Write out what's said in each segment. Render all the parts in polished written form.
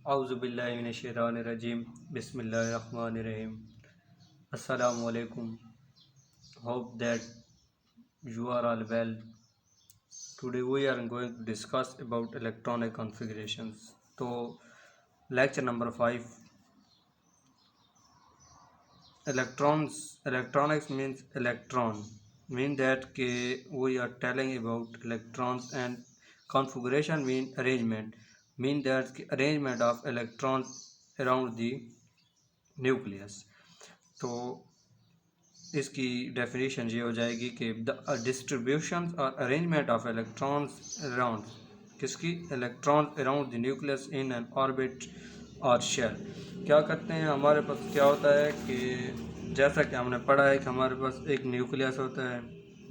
औज़ुबिल्लाहिमिनश्शैतानिर्रजीम बिस्मिल्लाहिर्रहमानिर्रहीम अस्सलामु अलैकुम। Hope that you are all well. Today we are going to discuss about electronic configurations. So lecture number 5, electronics means electron, mean that we are telling about electrons, and configuration mean arrangement, mean that arrangement of electrons around the nucleus. तो इसकी definition ये हो जाएगी कि the distribution और arrangement of electrons around किसकी electron around the nucleus in an orbit और shell. क्या करते हैं, हमारे पास क्या होता है कि जैसा कि हमने पढ़ा है कि हमारे पास एक न्यूक्लियस होता है,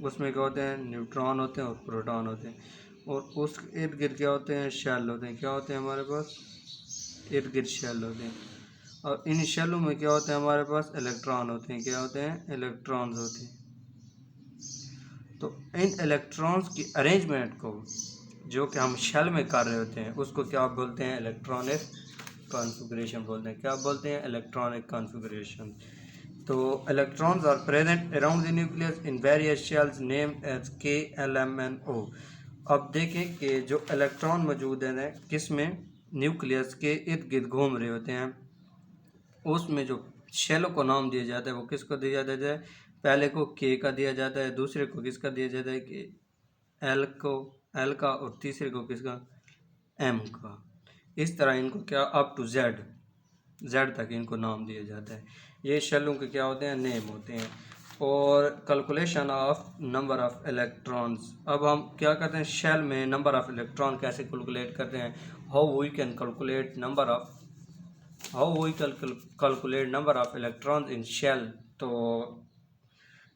उसमें क्या होते हैं, न्यूट्रॉन होते हैं और प्रोटॉन होते हैं, और उस इर्द गिर्द क्या होते हैं, शेल होते हैं। क्या होते हैं, हमारे पास इर्द गिर्द शेल होते हैं, और इन शेलों में क्या होते हैं, हमारे पास इलेक्ट्रॉन होते हैं। क्या होते हैं, इलेक्ट्रॉन्स होते हैं। तो इन इलेक्ट्रॉन्स की अरेंजमेंट को जो कि हम शेल में कर रहे होते हैं उसको क्या बोलते हैं, इलेक्ट्रॉनिक कॉन्फ़िगरेशन बोलते हैं। क्या बोलते हैं, इलेक्ट्रॉनिक कॉन्फ़िगरेशन। तो electrons are present around the nucleus in various shells named as K, L, M and O. अब देखें कि जो इलेक्ट्रॉन मौजूद हैं किस में, न्यूक्लियस के इर्द गिर्द घूम रहे होते हैं, उसमें जो शेलों को नाम दिया जाता है वो किसको दिया जाता है, पहले को के का दिया जाता है, दूसरे को किसका दिया जाता है कि एल को, एल का, और तीसरे को किसका, एम का। इस तरह इनको क्या अप टू जेड, जेड तक इनको नाम दिया जाता है। ये शेलों के क्या होते हैं, नेम होते हैं। और calculation of number of electrons, अब हम क्या करते हैं, शेल में नंबर ऑफ इलेक्ट्रॉन कैसे कैलकुलेट करते हैं, how we can calculate number of, how we calculate number of electrons in shell. So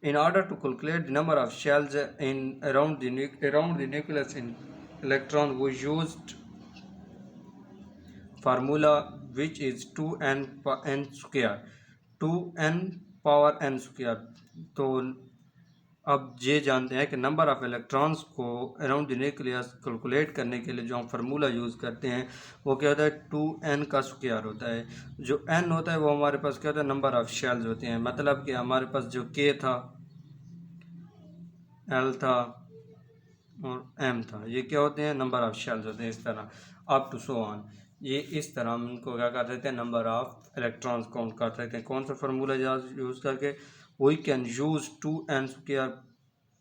in order to calculate the number of shells in around the nucleus in electron, we used formula which is 2n n square, 2n power n square। तो अब ये जानते हैं कि number of electrons को around the nucleus calculate करने के लिए जो हम फार्मूला यूज़ करते हैं वो क्या होता है, 2n का स्क्वायर होता है। जो n होता है वो हमारे पास क्या होता है, नंबर ऑफ़ शेल्स होते हैं। मतलब कि हमारे पास जो k था, l था और m था, ये क्या होते हैं, नंबर ऑफ़ शेल्स होते हैं। इस तरह अप टू सो ऑन, ये इस तरह हम इनको क्या कर सकते हैं, नंबर ऑफ़ इलेक्ट्रॉन्स काउंट कर सकते हैं। कौन सा फार्मूला यूज़ करके, we can use 2n square,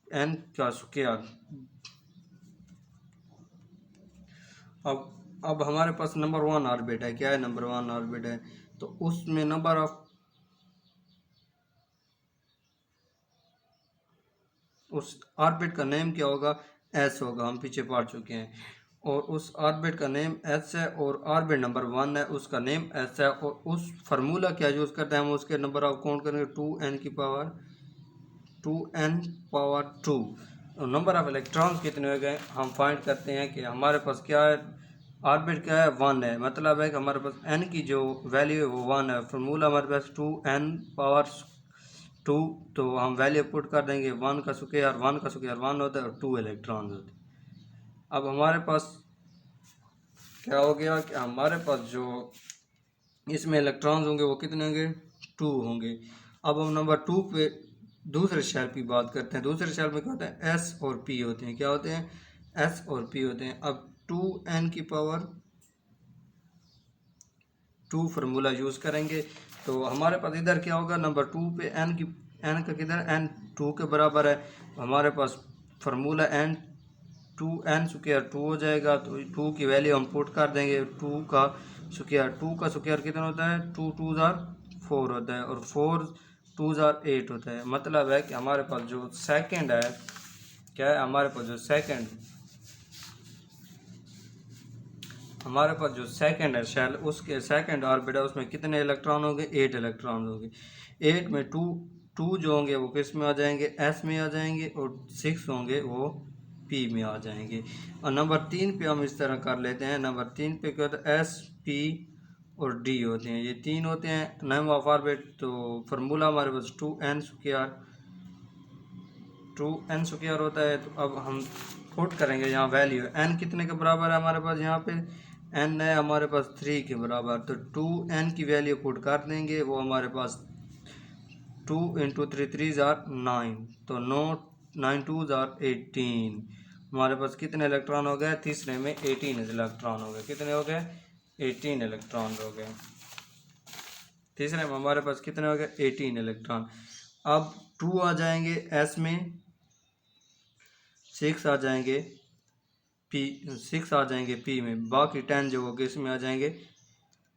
n का स्क्वायर। अब हमारे पास नंबर 1 ऑर्बिट है। क्या है, नंबर 1 ऑर्बिट है, तो उसमें नंबर ऑफ, उस ऑर्बिट का नेम क्या होगा, एस होगा, हम पीछे पढ़ चुके हैं। और उस ऑर्बिट का नेम एस है, और ऑर्बिट नंबर 1 है, उसका नेम एस है। और उस फार्मूला क्या यूज़ करते हैं हम, उसके नंबर ऑफ काउंट करेंगे 2n की पावर 2। और नंबर ऑफ इलेक्ट्रॉन्स कितने हो गए, हम फाइंड करते हैं कि हमारे पास क्या है, ऑर्बिट क्या है, 1 है। मतलब है कि हमारे पास n की जो वैल्यू है वो 1 है। फार्मूला हमारे पास 2n पावर 2, तो हम वैल्यू पुट कर देंगे, 1 का स्क्वायर, 1 का स्क्वायर 1 होता है और 2 इलेक्ट्रॉन्स होते हैं। अब हमारे पास क्या हो गया कि हमारे पास जो इसमें इलेक्ट्रॉन्स होंगे वो कितने होंगे, 2 होंगे। अब हम नंबर 2 पे दूसरे शेल की बात करते हैं। दूसरे शेल में क्या होता है, एस और पी होते हैं। क्या होते हैं, एस और पी होते हैं। अब 2n की पावर 2 फार्मूला यूज़ करेंगे, तो हमारे पास इधर क्या होगा, नंबर 2 पे n का किधर, n 2 के बराबर है। हमारे पास फार्मूला n 2n स्क्वायर 2 हो जाएगा, तो 2 की वैल्यू हम पुट कर देंगे। 2 का स्क्वायर कितना होता है, 2 2 ज़ार 4 होता है, और 4 2 ज़ार 8 होता है। मतलब है कि हमारे पास जो सेकंड है, क्या है, हमारे पास जो सेकंड है शेल, उसके सेकंड ऑर्बिट है, उसमें कितने इलेक्ट्रॉन होंगे, 8 इलेक्ट्रॉन होंगे। 8 में 2 जो होंगे वो किस में आ जाएंगे, एस में आ जाएंगे, और 6 होंगे वो पी में आ जाएंगे। और नंबर 3 पे हम इस तरह कर लेते हैं। नंबर 3 पे क्या होता है, एस पी और डी होते हैं, ये 3 होते हैं नेम ऑफ ऑर्बिट। तो फार्मूला हमारे पास 2n स्क्वायर होता है। तो अब हम पुट करेंगे यहाँ वैल्यू, n कितने के बराबर है हमारे पास, यहाँ पे एन है हमारे पास 3 के बराबर, तो 2n की वैल्यू पुट कर देंगे, वो हमारे पास 2 इंटू 3 ज़ार 9, तो 9 2 ज़ार 18। हमारे पास कितने इलेक्ट्रॉन हो गए? तीसरे में 18 इलेक्ट्रॉन हो गए। कितने हो गए? 18 इलेक्ट्रॉन हो गए। तीसरे में हमारे पास कितने हो गए? 18 इलेक्ट्रॉन। अब 2 आ जाएंगे एस में, 6 आ जाएंगे पी, 6 आ जाएंगे पी में, बाकी 10 जो होंगे इसमें आ जाएंगे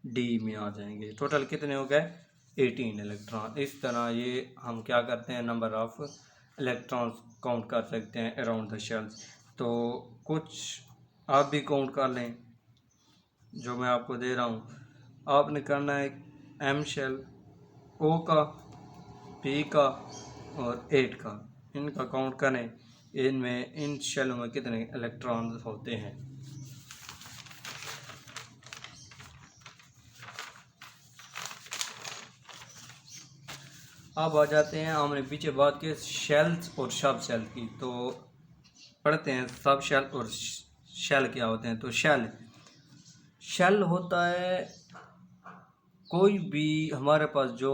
डी में आ जाएंगे। टोटल कितने हो गए? 18 इलेक्ट्रॉन। इस तरह ये हम क्या करते हैं, नंबर ऑफ इलेक्ट्रॉन्स काउंट कर सकते हैं अराउंड द शेल्स। तो कुछ आप भी काउंट कर लें जो मैं आपको दे रहा हूँ। आपने करना है एम शेल, ओ का, पी का और 8 का, इनका काउंट करें, इनमें इन शेलों में कितने इलेक्ट्रॉन होते हैं। अब आ जाते हैं, हमने पीछे बात की शेल्स और सब शेल की, तो पढ़ते हैं सब शेल और शेल क्या होते हैं। तो शेल होता है कोई भी हमारे पास जो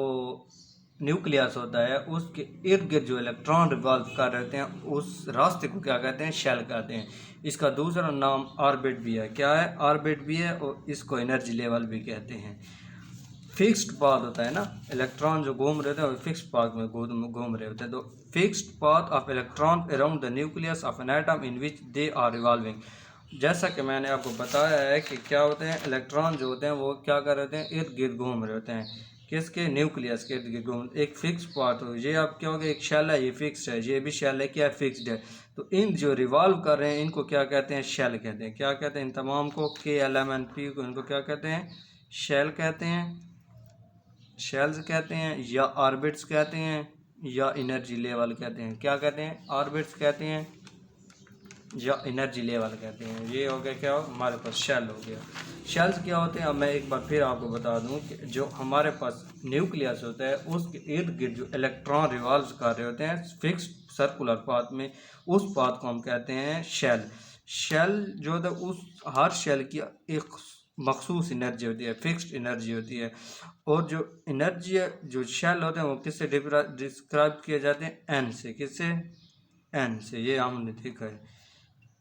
न्यूक्लियस होता है उसके इर्द गिर्द जो इलेक्ट्रॉन रिवॉल्व कर रहे होते हैं, उस रास्ते को क्या कहते हैं? शेल कहते हैं। इसका दूसरा नाम ऑर्बिट भी है। क्या है? ऑर्बिट भी है, और इसको एनर्जी लेवल भी कहते हैं। फिक्स्ड पाथ होता है ना, इलेक्ट्रॉन जो घूम रहे होते हैं वो फिक्स्ड पाथ में घूम रहे होते हैं। तो fixed path of electron around the nucleus of an atom in which they are revolving. जैसा कि मैंने आपको बताया है कि क्या होते हैं, इलेक्ट्रॉन जो होते हैं वो क्या कर रहे होते हैं? इर्द गिर्द घूम रहे होते हैं। किसके? न्यूक्लियस के इर्द गिर्द घूम। एक फिक्स पाथ हो, ये आप क्या होगा, एक शेल है, ये फिक्स्ड है, ये भी शेल है, क्या फिक्स्ड है। तो इन जो रिवॉल्व कर रहे हैं इनको क्या कहते हैं? शेल कहते हैं। क्या कहते हैं? इन तमाम को KLMNP को इनको क्या कहते हैं? शेल कहते हैं, शेल्स कहते हैं, या ऑर्बिट्स कहते हैं, या एनर्जी लेवल कहते हैं। क्या कहते हैं? ऑर्बिट्स कहते हैं या एनर्जी लेवल कहते हैं। ये हो गया क्या? हमारे पास शेल हो गया। शेल्स क्या होते हैं? अब मैं एक बार फिर आपको बता दूं कि जो हमारे पास न्यूक्लियस होता है उसके इर्द गिर्द जो इलेक्ट्रॉन रिवॉल्व कर रहे होते हैं फिक्स्ड सर्कुलर पाथ में, उस पाथ को हम कहते हैं शेल। शेल जो होता है उस हर शेल की एक मखसूस एनर्जी होती है, फिक्स्ड एनर्जी होती है। और जो एनर्जी जो शेल होते हैं वो किससे डिस्क्राइब किए जाते हैं? एन से। किससे? एन से। ये हमने देखा है।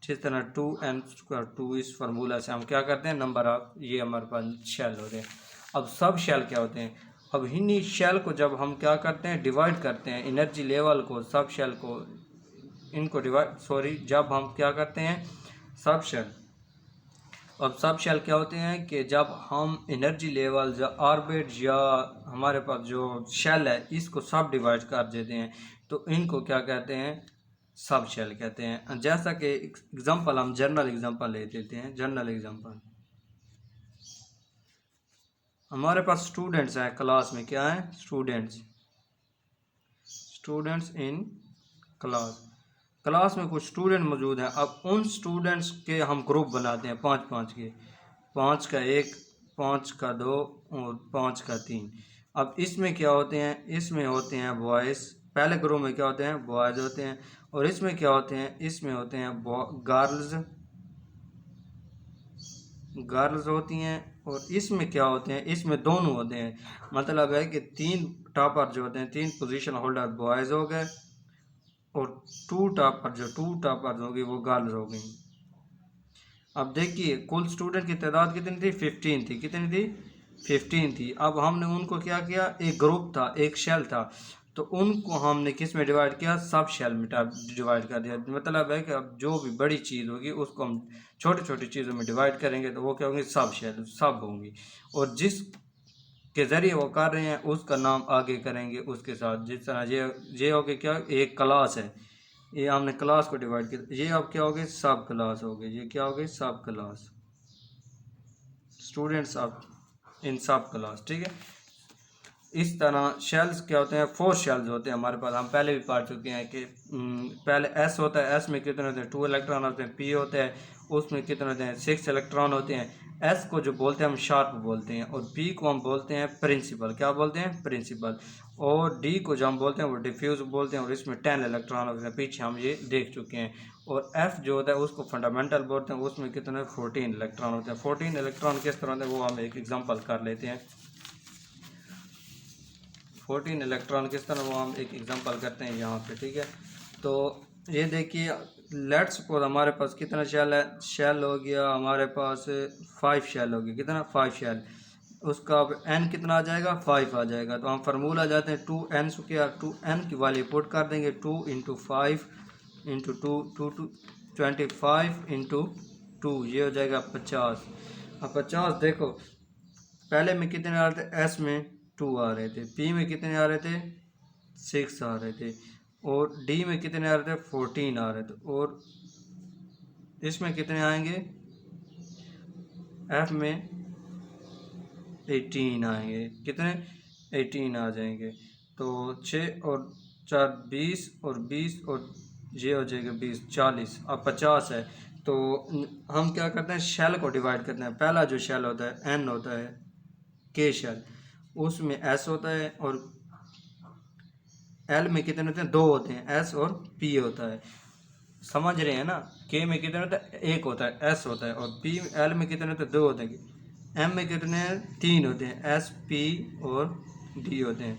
जिस तरह 2n², 2 इस फार्मूला से हम क्या करते हैं, नंबर ऑफ, ये हमारे पास शेल होते हैं। अब सब शेल क्या होते हैं? अब इन्हीं शेल को जब हम क्या करते हैं, डिवाइड करते हैं, एनर्जी लेवल को, सब शेल को, इनको जब हम क्या करते हैं, सब शेल। अब सब शेल क्या होते हैं कि जब हम एनर्जी लेवल या ऑर्बिट या हमारे पास जो शेल है इसको सब डिवाइड कर देते हैं, तो इनको क्या कहते हैं? सब शेल कहते हैं। जैसा कि एग्जांपल हम जनरल एग्जांपल ले लेते हैं। जनरल एग्जांपल, हमारे पास स्टूडेंट्स हैं क्लास में। क्या है? स्टूडेंट्स इन क्लास में कुछ स्टूडेंट मौजूद हैं। अब उन स्टूडेंट्स के हम ग्रुप बनाते हैं 5-5 के, 5 का 1, 5 का 2 और 5 का 3। अब इसमें क्या होते हैं? इसमें होते हैं बॉयज़। पहले ग्रुप में क्या होते हैं? बॉयज़ होते हैं। और इसमें क्या होते हैं? इसमें होते हैं गर्ल्स होती हैं। और इसमें क्या होते हैं? इसमें दोनों होते हैं। मतलब है कि 3 टॉपर जो होते हैं, 3 पोजीशन होल्डर बॉयज़ हो गए, और 2 टॉपर होगी वो गर्ल्स हो गई। अब देखिए कुल स्टूडेंट की तादाद कितनी थी? 15 थी। कितनी थी? 15 थी। अब हमने उनको क्या किया? एक ग्रुप था, एक शेल था, तो उनको हमने किस में डिवाइड किया? सब शेल में डिवाइड कर दिया। मतलब है कि अब जो भी बड़ी चीज़ होगी उसको हम छोटी छोटी चीज़ों में डिवाइड करेंगे तो वो क्या होंगी? सब शेल, सब होंगी। और जिस के ज़रिए वो कर रहे हैं उसका नाम आगे करेंगे उसके साथ। जिस तरह ये हो गया क्या? एक क्लास है, ये हमने क्लास को डिवाइड किया, ये अब क्या हो गए? सब क्लास हो गए। ये क्या हो गए? सब क्लास, स्टूडेंट्स ऑफ इन सब क्लास। ठीक है। इस तरह शेल्स क्या होते हैं? 4 शेल्स होते हैं हमारे पास। हम पहले भी पढ़ चुके हैं कि पहले एस होता है, एस में कितने होते हैं? 2 इलेक्ट्रॉन होते हैं। पी होता है, उसमें कितने होते हैं? 6 इलेक्ट्रॉन होते हैं। एस को जो बोलते हैं हम शार्प बोलते हैं, और पी को हम बोलते हैं प्रिंसिपल। क्या बोलते हैं? प्रिंसिपल। और डी को जो हम बोलते हैं वो डिफ्यूज बोलते हैं, और इसमें 10 इलेक्ट्रॉन होते हैं। पीछे हम ये देख चुके हैं। और एफ जो होता है उसको फंडामेंटल बोलते हैं, उसमें कितने 14 इलेक्ट्रॉन होते हैं। 14 इलेक्ट्रॉन किस तरह होते हैं वो हम एक एग्जांपल कर लेते हैं। 14 इलेक्ट्रॉन किस तरह वो हम एक एग्जांपल करते हैं यहाँ पे, ठीक है। तो ये देखिए, लेट्स सपोज हमारे पास कितना शेल है, शेल हो गया हमारे पास 5 शेल हो गया, कितना 5 शेल, उसका अब एन कितना आ जाएगा 5 आ जाएगा। तो हम फार्मूला जाते हैं 2n स्क्वायर, 2n की वैल्यू पुट कर देंगे, 2 इंटू 5 इंटू 2 25 इंटू 2, ये हो जाएगा 50। अब 50 देखो पहले में कितने आ रहे थे, एस में 2 आ रहे थे, पी में कितने आ रहे थे 6 आ रहे थे, और डी में कितने आ रहे थे 14 आ रहे थे, और इसमें कितने आएंगे एफ में 18 आएंगे, कितने 18 आ जाएंगे। तो 6 और 4 20 और 20 और ये हो जाएगा 20 40, अब 50 है। तो हम क्या करते हैं, शेल को डिवाइड करते हैं। पहला जो शेल होता है एन होता है, के शेल, उसमें एस होता है, और एल में कितने होते हैं 2 होते हैं, एस और पी होता है, समझ रहे हैं ना। के में कितने होता है 1 होता है, एस होता है, और पी एल में कितने होते हैं 2 होते हैं, एम में कितने 3 होते हैं, एस पी और डी होते हैं,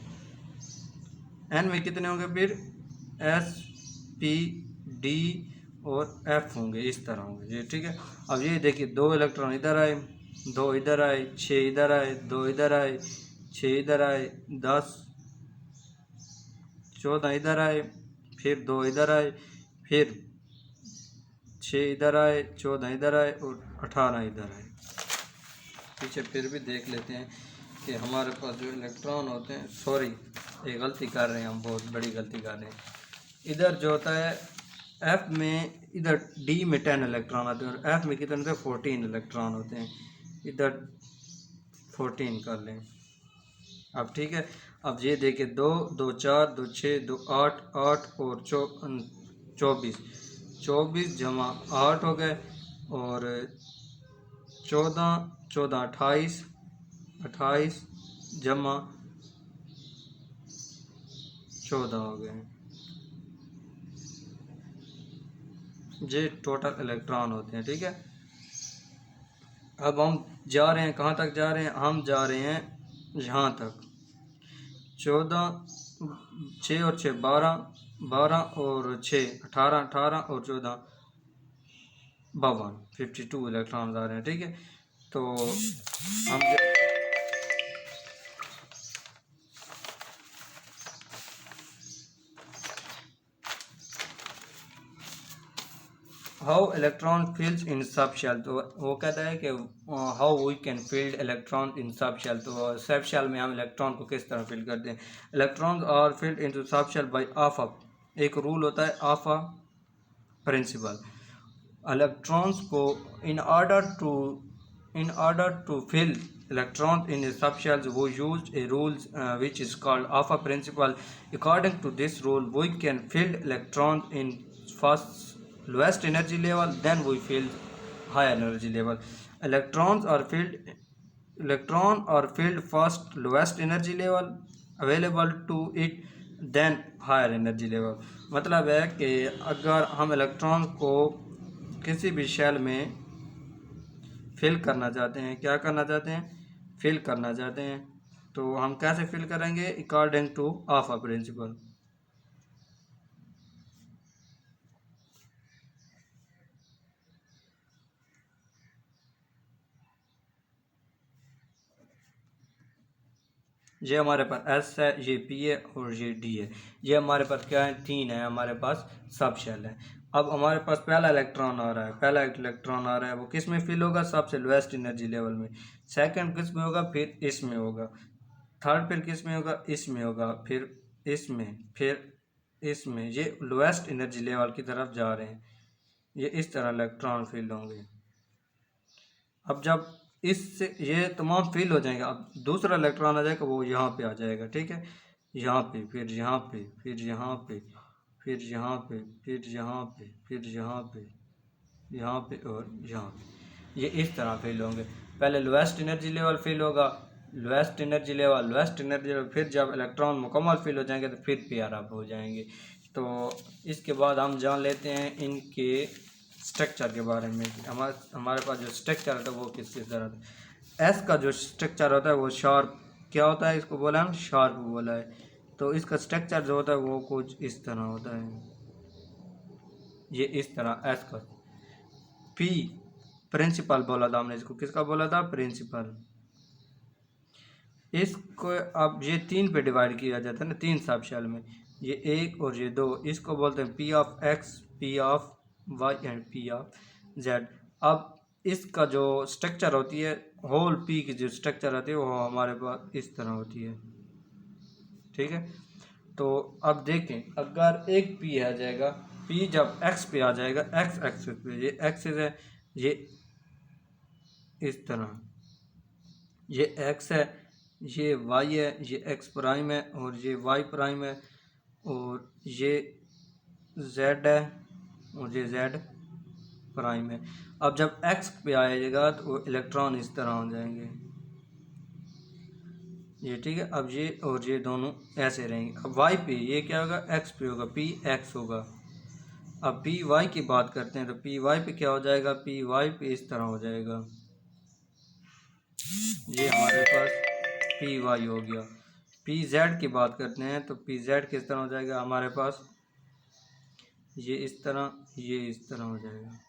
एन में कितने होंगे फिर एस पी डी और एफ होंगे, इस तरह होंगे ये, ठीक है। अब ये देखिए 2 इलेक्ट्रॉन इधर आए, 2 इधर आए, 6 इधर आए, 2 इधर आए, 6 इधर आए, 10 14 इधर आए, फिर 2 इधर आए, फिर 6 इधर आए, 14 इधर आए, और 18 इधर आए। पीछे फिर भी देख लेते हैं कि हमारे पास जो इलेक्ट्रॉन होते हैं, सॉरी ये गलती कर रहे हैं हम, बहुत बड़ी गलती कर रहे हैं। इधर जो होता है एफ में, इधर डी में 10 इलेक्ट्रॉन आते हैं, और एफ में कितने होते हैं 14 इलेक्ट्रॉन होते हैं, इधर 14 कर लें। अब ठीक है, अब ये देखिए 2 2 4 2 6 2 8 8 और 24, 24 जमा 8 हो गए, और 14 14 28 28 जमा 14 हो गए, ये टोटल इलेक्ट्रॉन होते हैं, ठीक है। अब हम जा रहे हैं कहाँ तक जा रहे हैं, हम जा रहे हैं यहाँ तक, 14 6 और 6 12 12 और 6 18 18 और 14 52 52 इलेक्ट्रॉन आ रहे हैं, ठीक है। तो हम how electron फिल्स in subshell, तो वो कहता है कि how we can filled electron in subshell, तो सब शेल में हम इलेक्ट्रॉन को किस तरह फील करते हैं। Electrons are filled into subshell by Aufbau, एक रूल होता है आफा प्रिंसिपल। इलेक्ट्रॉन्स को in order to fill electrons in a subshells we use a rule which is called alpha principle. According to this rule we can fill electrons in first lowest energy level, then we fill higher energy level. electrons are filled first lowest energy level available to it, then higher energy level। मतलब है कि अगर हम electron को किसी भी shell में fill करना चाहते हैं, क्या करना चाहते हैं फिल करना चाहते हैं, तो हम कैसे फिल करेंगे, अकॉर्डिंग टू आफा प्रिंसिपल। ये हमारे पास एस है, ये पी है और ये डी है, ये हमारे पास क्या है 3 है, हमारे पास सब शेल है। अब हमारे पास पहला इलेक्ट्रॉन आ रहा है, पहला इलेक्ट्रॉन आ रहा है, वो किस में फिल होगा, सबसे लोएस्ट एनर्जी लेवल में। सेकंड किस में होगा, फिर इसमें होगा। थर्ड फिर किस में होगा, इसमें होगा, फिर इसमें, फिर इसमें। ये लोएस्ट एनर्जी लेवल की तरफ जा रहे हैं, ये इस तरह इलेक्ट्रॉन फिल होंगे। अब जब इससे ये तमाम फिल हो जाएंगे, अब दूसरा इलेक्ट्रॉन आ जाएगा, वो यहाँ पे आ जाएगा, ठीक है, यहाँ पे, फिर यहाँ पे, फिर यहाँ पे, फिर यहाँ पे, फिर यहाँ पे, फिर यहाँ पे, यहाँ पे और यहाँ पे, ये इस तरह फिल होंगे। पहले लोएस्ट एनर्जी लेवल फिल होगा, lowest energy level, lowest energy level, फिर जब इलेक्ट्रॉन मुकम्मल फिल हो जाएंगे तो फिर पेयर अप हो जाएंगे। तो इसके बाद हम जान लेते हैं इनके स्ट्रक्चर के बारे में। हमारे पास जो स्ट्रक्चर होता है वो किस तरह होता है। एस का जो स्ट्रक्चर होता है वो शार्प क्या होता है, इसको बोला है शार्प बोला है। तो इसका स्ट्रक्चर जो होता है वो कुछ इस तरह होता है, ये इस तरह एस का। पी प्रिंसिपल बोला था हमने, इसको किसका बोला था, प्रिंसिपल। इसको अब ये 3 पे डिवाइड किया जाता है ना, 3 सब शेल में, ये 1 और ये 2। इसको बोलते हैं P of X, P of Y and P of Z. अब इसका जो स्ट्रक्चर होती है, होल पी की जो स्ट्रक्चर होती है वो हमारे पास इस तरह होती है, ठीक है। तो अब देखें, अगर एक पी आ जाएगा, पी जब एक्स पे आ जाएगा, एक्स एक्सिस पे, ये एक्सिस है, ये इस तरह, ये एक्स है, ये वाई है, ये एक्स प्राइम है और ये वाई प्राइम है, और ये जेड है और ये जेड प्राइम है। अब जब एक्स पे आएगा तो वो इलेक्ट्रॉन इस तरह हो जाएंगे, ये ठीक है। अब ये और ये दोनों ऐसे रहेंगे। अब वाई पे ये क्या होगा, एक्स पे होगा, पी एक्स होगा। अब पी वाई की बात करते हैं तो पी वाई पे क्या हो जाएगा, पी वाई पे इस तरह हो जाएगा, ये हमारे पास पी वाई हो गया। पी जेड की बात करते हैं तो पी जेड किस तरह हो जाएगा हमारे पास, ये इस तरह, ये इस तरह हो जाएगा,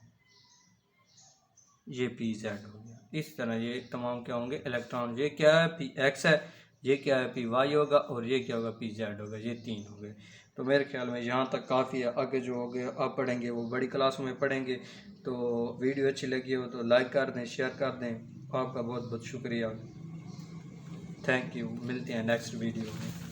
ये पी जेड हो गया। इस तरह ये तमाम क्या होंगे, इलेक्ट्रॉन। ये क्या है, पी एक्स है, ये क्या है, पी वाई होगा, और ये क्या होगा, पी जेड होगा। ये 3 हो गए। तो मेरे ख्याल में यहाँ तक काफ़ी है। आगे जो हो गए आप पढ़ेंगे वो बड़ी क्लासों में पढ़ेंगे। तो वीडियो अच्छी लगी हो तो लाइक कर दें, शेयर कर दें। आपका बहुत बहुत शुक्रिया, थैंक यू। मिलते हैं नेक्स्ट वीडियो में।